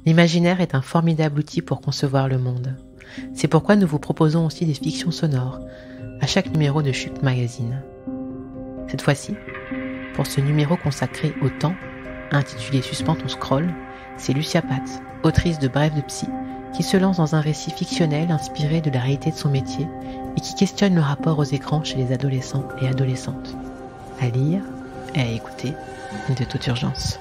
L'imaginaire est un formidable outil pour concevoir le monde. C'est pourquoi nous vous proposons aussi des fictions sonores à chaque numéro de Chut Magazine. Cette fois-ci, pour ce numéro consacré au temps, intitulé Suspends ton scroll, c'est Lucia Pat, autrice de Bref de Psy, qui se lance dans un récit fictionnel inspiré de la réalité de son métier et qui questionne le rapport aux écrans chez les adolescents et adolescentes. À lire et à écouter de toute urgence.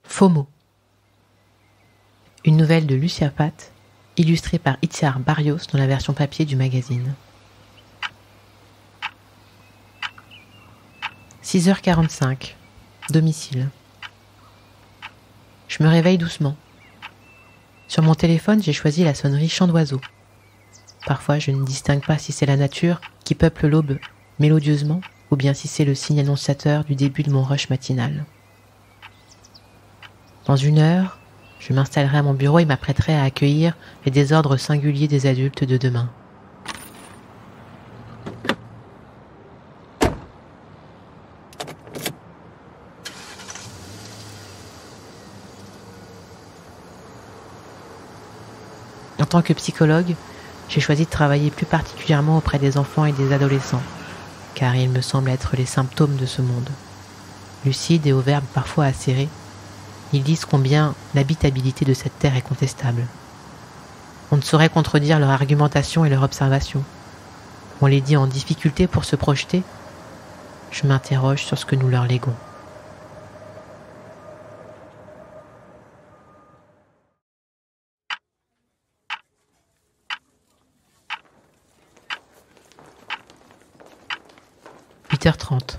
FOMO. Une nouvelle de Lucia Pat, illustrée par Itziar Barrios dans la version papier du magazine. 6h45. Domicile. Je me réveille doucement. Sur mon téléphone, j'ai choisi la sonnerie chant d'oiseau. Parfois, je ne distingue pas si c'est la nature qui peuple l'aube mélodieusement ou bien si c'est le signe annonciateur du début de mon rush matinal. Dans 1 heure, je m'installerai à mon bureau et m'apprêterai à accueillir les désordres singuliers des adultes de demain. En tant que psychologue, j'ai choisi de travailler plus particulièrement auprès des enfants et des adolescents, car ils me semblent être les symptômes de ce monde. Lucides et aux verbes parfois acérés, ils disent combien l'habitabilité de cette terre est contestable. On ne saurait contredire leur argumentation et leur observation. On les dit en difficulté pour se projeter. Je m'interroge sur ce que nous leur léguons. « 8h30.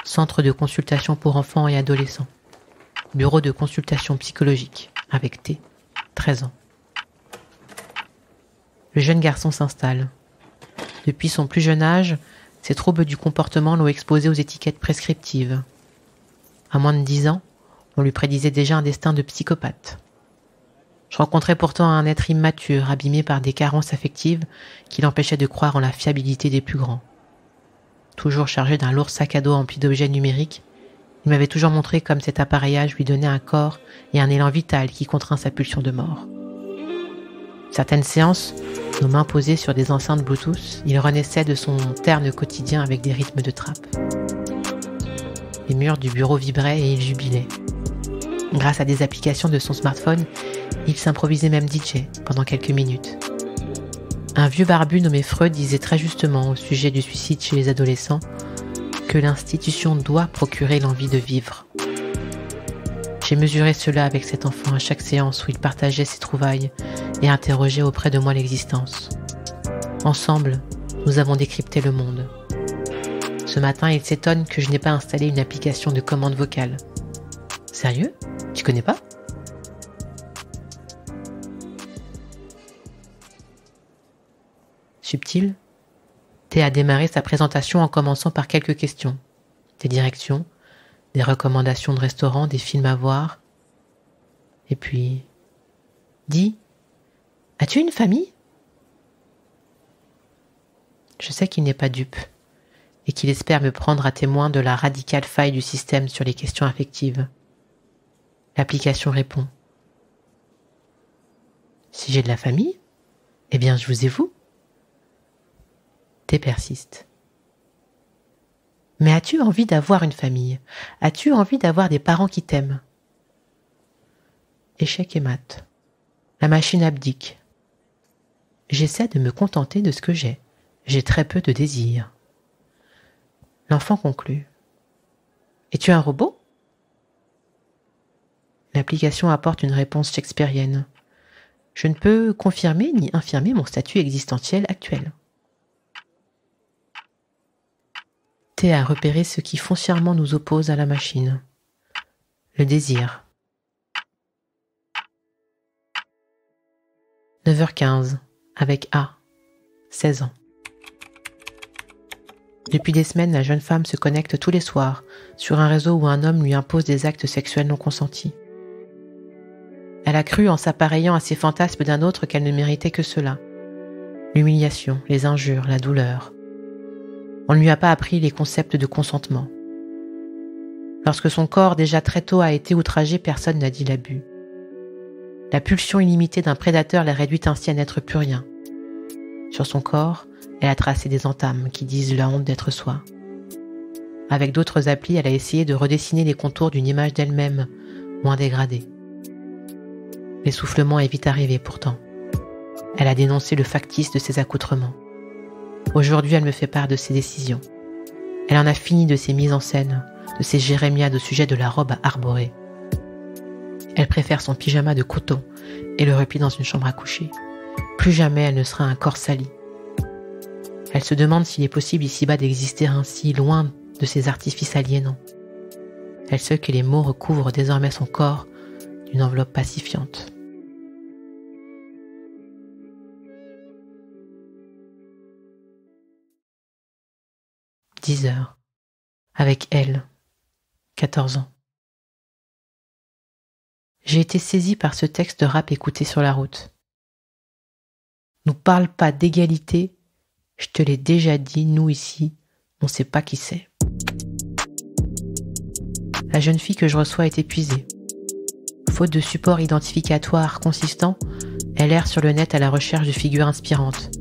Centre de consultation pour enfants et adolescents. Bureau de consultation psychologique, avec T, 13 ans. Le jeune garçon s'installe. Depuis son plus jeune âge, ses troubles du comportement l'ont exposé aux étiquettes prescriptives. À moins de 10 ans, on lui prédisait déjà un destin de psychopathe. Je rencontrais pourtant un être immature, abîmé par des carences affectives qui l'empêchaient de croire en la fiabilité des plus grands. Toujours chargé d'un lourd sac à dos empli d'objets numériques, il m'avait toujours montré comme cet appareillage lui donnait un corps et un élan vital qui contraint sa pulsion de mort. Certaines séances, nos mains posées sur des enceintes Bluetooth, il renaissait de son terne quotidien avec des rythmes de trappe. Les murs du bureau vibraient et il jubilait. Grâce à des applications de son smartphone, il s'improvisait même DJ pendant quelques minutes. Un vieux barbu nommé Freud disait très justement au sujet du suicide chez les adolescents que l'institution doit procurer l'envie de vivre. J'ai mesuré cela avec cet enfant à chaque séance où il partageait ses trouvailles et interrogeait auprès de moi l'existence. Ensemble, nous avons décrypté le monde. Ce matin, il s'étonne que je n'ai pas installé une application de commande vocale. Sérieux ? Tu connais pas ? Subtil, T a démarré sa présentation en commençant par quelques questions. Des directions, des recommandations de restaurants, des films à voir. Et puis... Dis, as-tu une famille ? Je sais qu'il n'est pas dupe et qu'il espère me prendre à témoin de la radicale faille du système sur les questions affectives. L'application répond. Si j'ai de la famille, eh bien je vous ai vous. T persiste. Mais as-tu envie d'avoir une famille ? As-tu envie d'avoir des parents qui t'aiment ? Échec et mat. La machine abdique. J'essaie de me contenter de ce que j'ai. J'ai très peu de désirs. L'enfant conclut. Es-tu un robot ? L'application apporte une réponse shakespearienne. Je ne peux confirmer ni infirmer mon statut existentiel actuel. T a repéré ce qui foncièrement nous oppose à la machine. Le désir. 9h15, avec A, 16 ans. Depuis des semaines, la jeune femme se connecte tous les soirs sur un réseau où un homme lui impose des actes sexuels non consentis. Elle a cru en s'appareillant à ses fantasmes d'un autre qu'elle ne méritait que cela. l'humiliation, les injures, la douleur. On ne lui a pas appris les concepts de consentement. Lorsque son corps déjà très tôt a été outragé, personne n'a dit l'abus. La pulsion illimitée d'un prédateur l'a réduite ainsi à n'être plus rien. Sur son corps, elle a tracé des entames qui disent la honte d'être soi. Avec d'autres applis, elle a essayé de redessiner les contours d'une image d'elle-même, moins dégradée. L'essoufflement est vite arrivé pourtant. Elle a dénoncé le factice de ses accoutrements. Aujourd'hui, elle me fait part de ses décisions. Elle en a fini de ses mises en scène, de ses jérémiades au sujet de la robe à arborer. Elle préfère son pyjama de coton et le replie dans une chambre à coucher. Plus jamais elle ne sera un corps sali. Elle se demande s'il est possible ici-bas d'exister ainsi, loin de ces artifices aliénants. Elle sait que les mots recouvrent désormais son corps d'une enveloppe pacifiante. « 10 heures. Avec elle, 14 ans. J'ai été saisie par ce texte de rap écouté sur la route. Nous parle pas d'égalité, je te l'ai déjà dit, nous ici, on sait pas qui c'est. La jeune fille que je reçois est épuisée. Faute de support identificatoire consistant, elle erre sur le net à la recherche de figures inspirantes.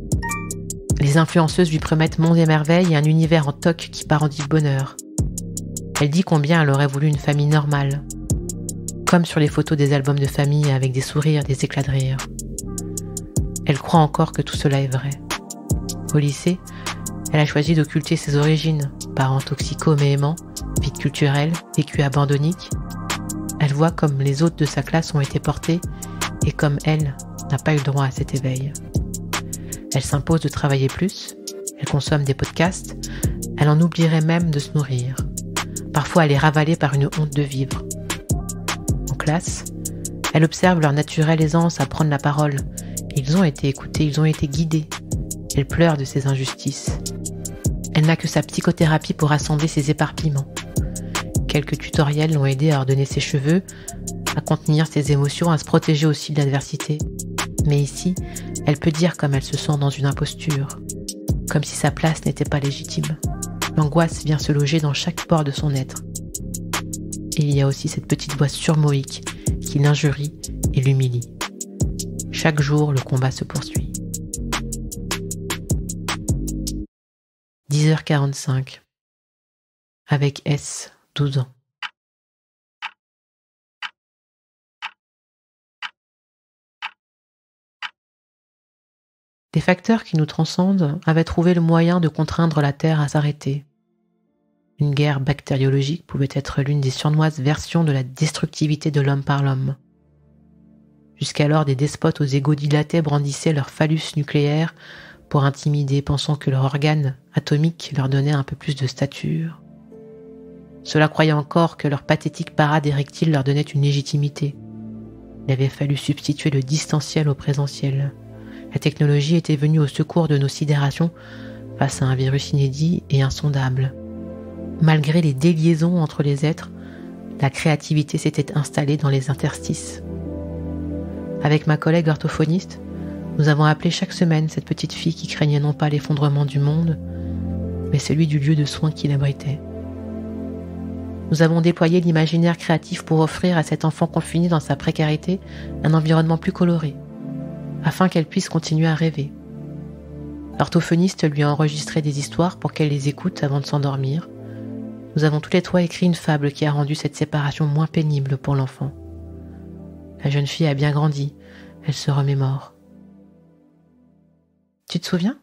Les influenceuses lui promettent monts et merveilles et un univers en toc qui parodie le bonheur. Elle dit combien elle aurait voulu une famille normale, comme sur les photos des albums de famille avec des sourires, des éclats de rire. Elle croit encore que tout cela est vrai. Au lycée, elle a choisi d'occulter ses origines, parents toxicaux mais aimants, vide culturelle, vécu abandonnique. Elle voit comme les autres de sa classe ont été portés et comme elle n'a pas eu le droit à cet éveil. Elle s'impose de travailler plus, elle consomme des podcasts, elle en oublierait même de se nourrir. Parfois, elle est ravalée par une honte de vivre. En classe, elle observe leur naturelle aisance à prendre la parole. Ils ont été écoutés, ils ont été guidés. Elle pleure de ces injustices. Elle n'a que sa psychothérapie pour rassembler ses éparpillements. Quelques tutoriels l'ont aidée à ordonner ses cheveux, à contenir ses émotions, à se protéger aussi de l'adversité. Mais ici, elle peut dire comme elle se sent dans une imposture, comme si sa place n'était pas légitime. L'angoisse vient se loger dans chaque pore de son être. Il y a aussi cette petite voix surmoïque qui l'injurie et l'humilie. Chaque jour, le combat se poursuit. 10h45. Avec S, 12 ans. Les facteurs qui nous transcendent avaient trouvé le moyen de contraindre la Terre à s'arrêter. Une guerre bactériologique pouvait être l'une des sournoises versions de la destructivité de l'homme par l'homme. Jusqu'alors, des despotes aux égos dilatés brandissaient leur phallus nucléaire pour intimider, pensant que leur organe atomique leur donnait un peu plus de stature. Ceux-là croyaient encore que leur pathétique parade érectile leur donnait une légitimité. Il avait fallu substituer le distanciel au présentiel. La technologie était venue au secours de nos sidérations face à un virus inédit et insondable. Malgré les déliaisons entre les êtres, la créativité s'était installée dans les interstices. Avec ma collègue orthophoniste, nous avons appelé chaque semaine cette petite fille qui craignait non pas l'effondrement du monde, mais celui du lieu de soins qui l'abritait. Nous avons déployé l'imaginaire créatif pour offrir à cet enfant confiné dans sa précarité un environnement plus coloré, afin qu'elle puisse continuer à rêver. L'orthophoniste lui a enregistré des histoires pour qu'elle les écoute avant de s'endormir. Nous avons tous les trois écrit une fable qui a rendu cette séparation moins pénible pour l'enfant. La jeune fille a bien grandi, elle se remémore. Tu te souviens ?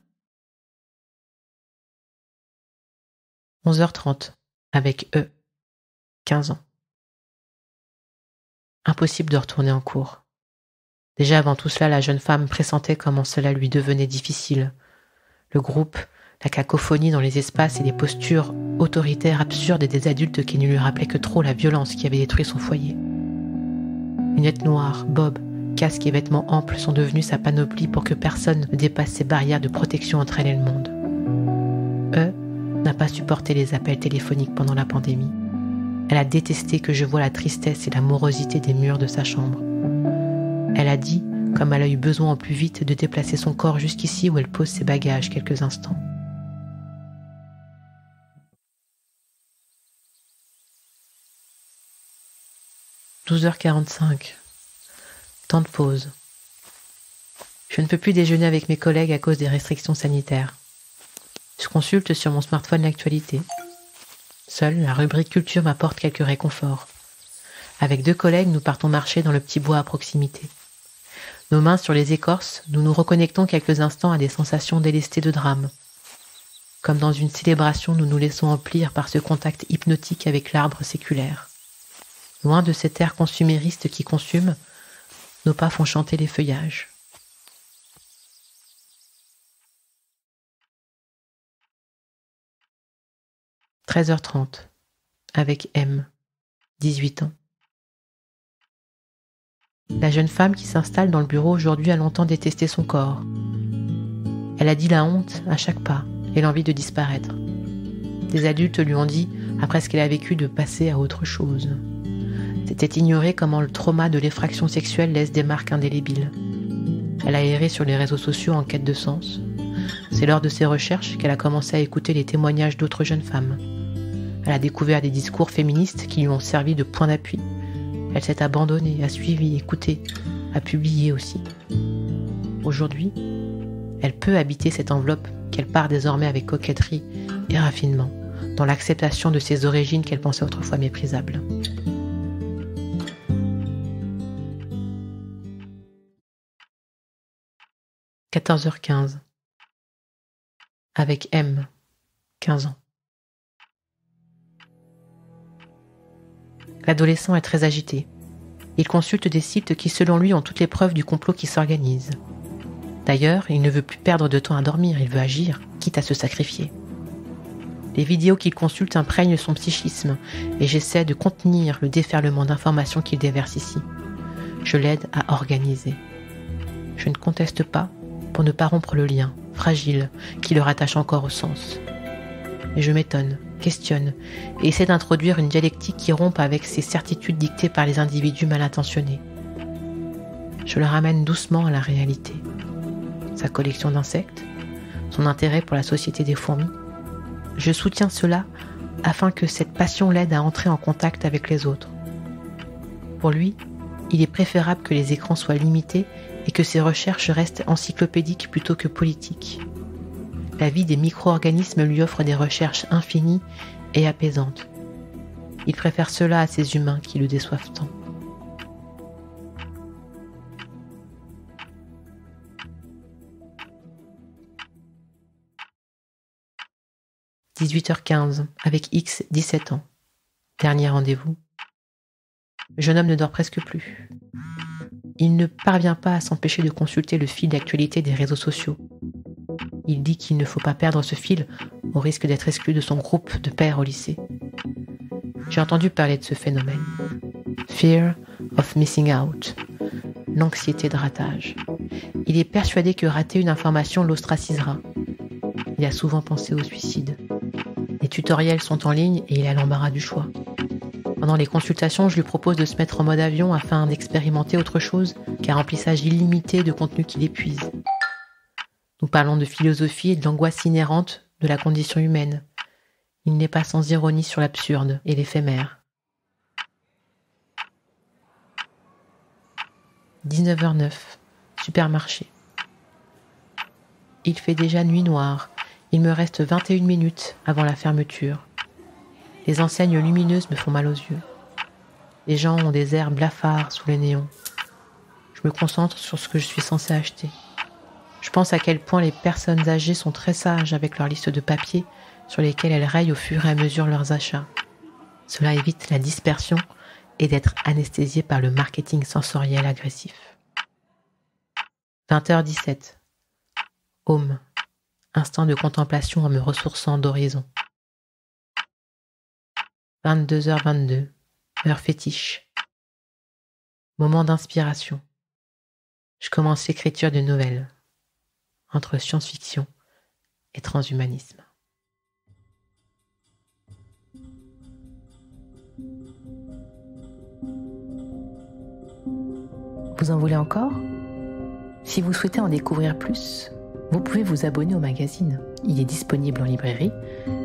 11h30, avec E, 15 ans. Impossible de retourner en cours. Déjà avant tout cela, la jeune femme pressentait comment cela lui devenait difficile. Le groupe, la cacophonie dans les espaces et les postures autoritaires absurdes des adultes qui ne lui rappelaient que trop la violence qui avait détruit son foyer. Lunettes noires, bob, casque et vêtements amples sont devenus sa panoplie pour que personne ne dépasse ses barrières de protection entre elle et le monde. N'a pas supporté les appels téléphoniques pendant la pandémie. Elle a détesté que je voie la tristesse et la morosité des murs de sa chambre. Elle a dit comme elle a eu besoin au plus vite de déplacer son corps jusqu'ici où elle pose ses bagages quelques instants. « 12h45. Temps de pause. Je ne peux plus déjeuner avec mes collègues à cause des restrictions sanitaires. Je consulte sur mon smartphone l'actualité. Seule la rubrique culture m'apporte quelques réconforts. Avec 2 collègues, nous partons marcher dans le petit bois à proximité. Nos mains sur les écorces, nous nous reconnectons quelques instants à des sensations délestées de drame. Comme dans une célébration, nous nous laissons emplir par ce contact hypnotique avec l'arbre séculaire. Loin de cet air consumériste qui consume, nos pas font chanter les feuillages. « 13h30. Avec M, 18 ans. La jeune femme qui s'installe dans le bureau aujourd'hui a longtemps détesté son corps. Elle a dit la honte à chaque pas et l'envie de disparaître. Des adultes lui ont dit, après ce qu'elle a vécu, de passer à autre chose. C'était ignorer comment le trauma de l'effraction sexuelle laisse des marques indélébiles. Elle a erré sur les réseaux sociaux en quête de sens. C'est lors de ses recherches qu'elle a commencé à écouter les témoignages d'autres jeunes femmes. Elle a découvert des discours féministes qui lui ont servi de point d'appui. Elle s'est abandonnée, a suivi, écouté, a publié aussi. Aujourd'hui, elle peut habiter cette enveloppe qu'elle part désormais avec coquetterie et raffinement, dans l'acceptation de ses origines qu'elle pensait autrefois méprisables. « 14h15. Avec M, 15 ans. L'adolescent est très agité. Il consulte des sites qui, selon lui, ont toutes les preuves du complot qui s'organise. D'ailleurs, il ne veut plus perdre de temps à dormir, il veut agir, quitte à se sacrifier. Les vidéos qu'il consulte imprègnent son psychisme et j'essaie de contenir le déferlement d'informations qu'il déverse ici. Je l'aide à organiser. Je ne conteste pas pour ne pas rompre le lien, fragile, qui le rattache encore au sens. Mais je m'étonne, questionne et essaie d'introduire une dialectique qui rompe avec ces certitudes dictées par les individus mal intentionnés. Je le ramène doucement à la réalité. Sa collection d'insectes, son intérêt pour la société des fourmis. Je soutiens cela afin que cette passion l'aide à entrer en contact avec les autres. Pour lui, il est préférable que les écrans soient limités et que ses recherches restent encyclopédiques plutôt que politiques. La vie des micro-organismes lui offre des recherches infinies et apaisantes. Il préfère cela à ces humains qui le déçoivent tant. « 18h15, avec X, 17 ans. Dernier rendez-vous. Le jeune homme ne dort presque plus. Il ne parvient pas à s'empêcher de consulter le fil d'actualité des réseaux sociaux. Il dit qu'il ne faut pas perdre ce fil au risque d'être exclu de son groupe de pairs au lycée. J'ai entendu parler de ce phénomène. Fear of missing out. L'anxiété de ratage. Il est persuadé que rater une information l'ostracisera. Il a souvent pensé au suicide. Les tutoriels sont en ligne et il a l'embarras du choix. Pendant les consultations, je lui propose de se mettre en mode avion afin d'expérimenter autre chose qu'un remplissage illimité de contenu qui l'épuise. Nous parlons de philosophie et de l'angoisse inhérente de la condition humaine. Il n'est pas sans ironie sur l'absurde et l'éphémère. 19h09, supermarché. Il fait déjà nuit noire. Il me reste 21 minutes avant la fermeture. Les enseignes lumineuses me font mal aux yeux. Les gens ont des airs blafards sous les néons. Je me concentre sur ce que je suis censée acheter. Je pense à quel point les personnes âgées sont très sages avec leur liste de papiers sur lesquels elles rayent au fur et à mesure leurs achats. Cela évite la dispersion et d'être anesthésié par le marketing sensoriel agressif. 20h17. Home. Instant de contemplation en me ressourçant d'horizon. 22h22. Heure fétiche. Moment d'inspiration. Je commence l'écriture de nouvelles. Entre science-fiction et transhumanisme. Vous en voulez encore ? Si vous souhaitez en découvrir plus, vous pouvez vous abonner au magazine. Il est disponible en librairie,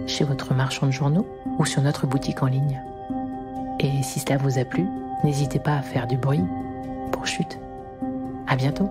chez votre marchand de journaux ou sur notre boutique en ligne. Et si cela vous a plu, n'hésitez pas à faire du bruit pour Chute. À bientôt.